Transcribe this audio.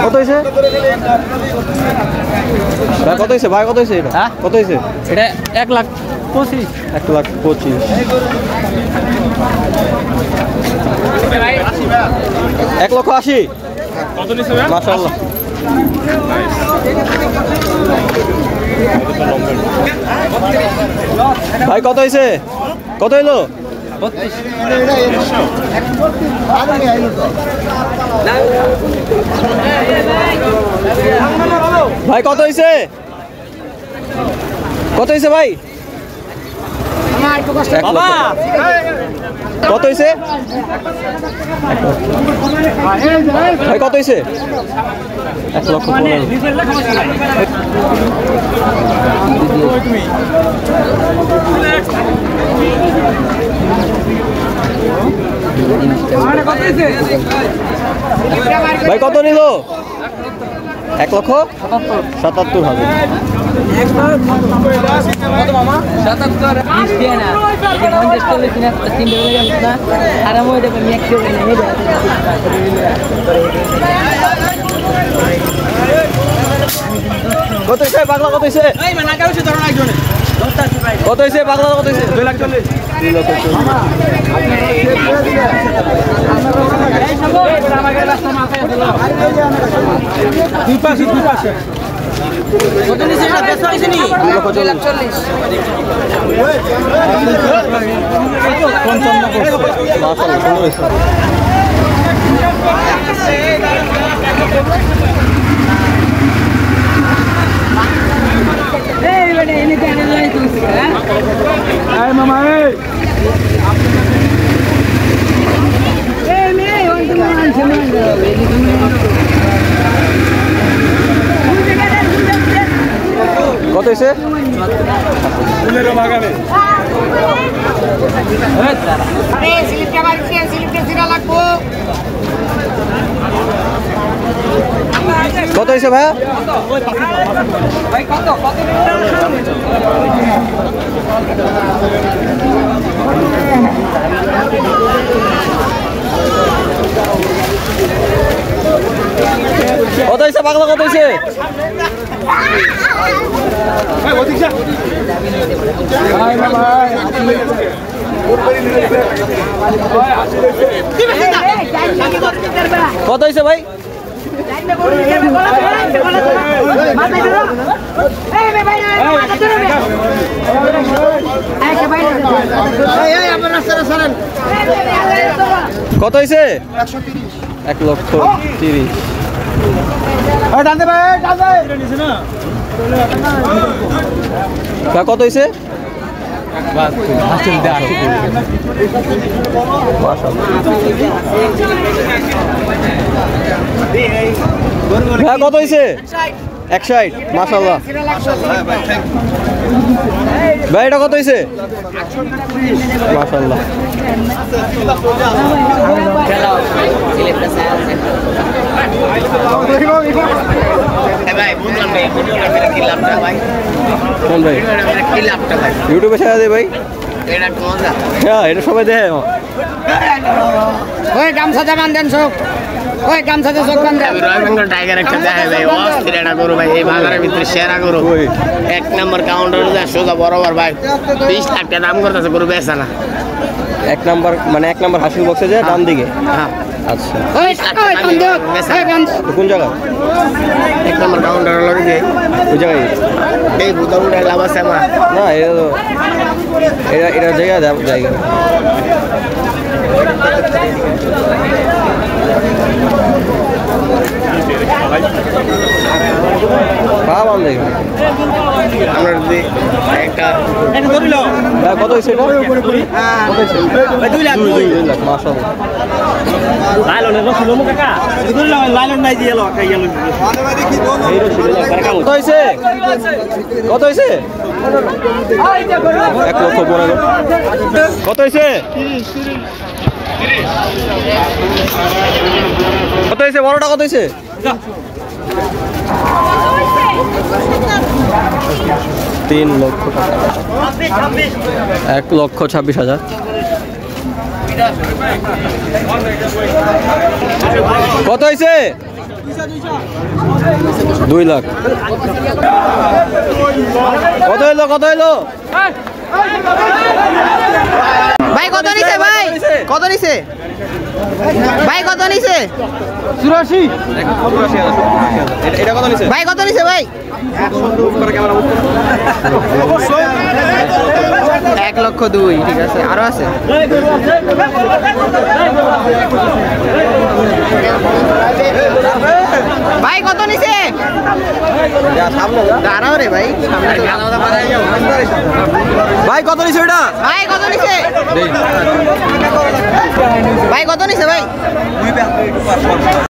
কত হয়েছে ভাই? কত হয়েছে ভাই? কত হয়েছে এটা? হ্যাঁ কত হয়েছে এটা? 1,25,000। 1,25,000। 1,80,000। কত নিছে ভাই? মাশাআল্লাহ। ভাই কত হয়েছে? কত হইলো? 32। ভাই কত হয়েছে? কত হয়েছে ভাই? বাবা কত হয়েছে ভাই? কত হয়েছে? 1,15,000। ভাই কত নিল? 1,77,000। কত মামা? 77। কত হয়েছে পাগলা? কত হয়েছে? কত হয়েছে পাগলা? কত হয়েছে? 2,40,000। 2,40,000। কত নিছে এটা? 2,40,000 নি? 2,40,000। মাশাআল্লাহ সুন্দর হয়েছে। এই মামা এই কত হয়েছে? 15 বাগানে। কত হয়েছে ভাইয়া? কত হয়েছে পাগলা? কত হয়েছে? কত হয়েছে ভাই? কত হয়েছে? 1,30,000। কত হয়েছে? কত হয়েছে? 160। মাশাআল্লাহ। ভাই এটা কত হয়েছে? মাশাআল্লাহ। ইউটিউবে ছাড়া দে ভাই। হ্যাঁ এটা সবাই দেখে। ওই গামছাতে বান্ধেন চোখ। ওই গামছাতে চোখ বান্ধেন। রয়্যাল বেঙ্গল টাইগার একটা দেখে ভাই, অস্থির একটা গরু ভাই, এই বাজারের ভিতরে সেরা গরু। 1 নম্বর কাউন্টার সোজা বরাবর ভাই, 20 লাখ টাকা দাম করতেছে গরু, বেচা না। 1 নম্বর মানে 1 নম্বর হাসিল বক্সে যায় ডান দিকে। হ্যাঁ আচ্ছা কোন জায়গা? 1 নম্বর কাউন্টার লগে যে ওই জায়গায় এই বুদা বুদা লাভ আছে আমার না। এটা তো এটা জায়গা জায়গা পাওয়া দেখি আমরা যদি একটা কত হয়েছে এটা? কত হয়েছে? 2 লাখ। মাশাআল্লাহ। কত হয়েছে? কত হয়েছে? 1,15,000। কত হয়েছে? কত হয়েছে? বড়টা কত হয়েছে? 3 লক্ষ টাকা। 1,26,000। কত হয়েছে? 2 লাখ। কত হইলো? কত হইলো? ভাই কত নিছে ভাই? কত নিছে ভাই? কত নিছে? 84। এটা কত নিছে ভাই কত নিছে ভাই? 1,02,000। ঠিক আছে, আরো আছে। ভাই কত নিছে? দাঁড়াও রে ভাই, ভাই কত নিছে এটা? ভাই কত নিছে? ভাই কত নিছে ভাই?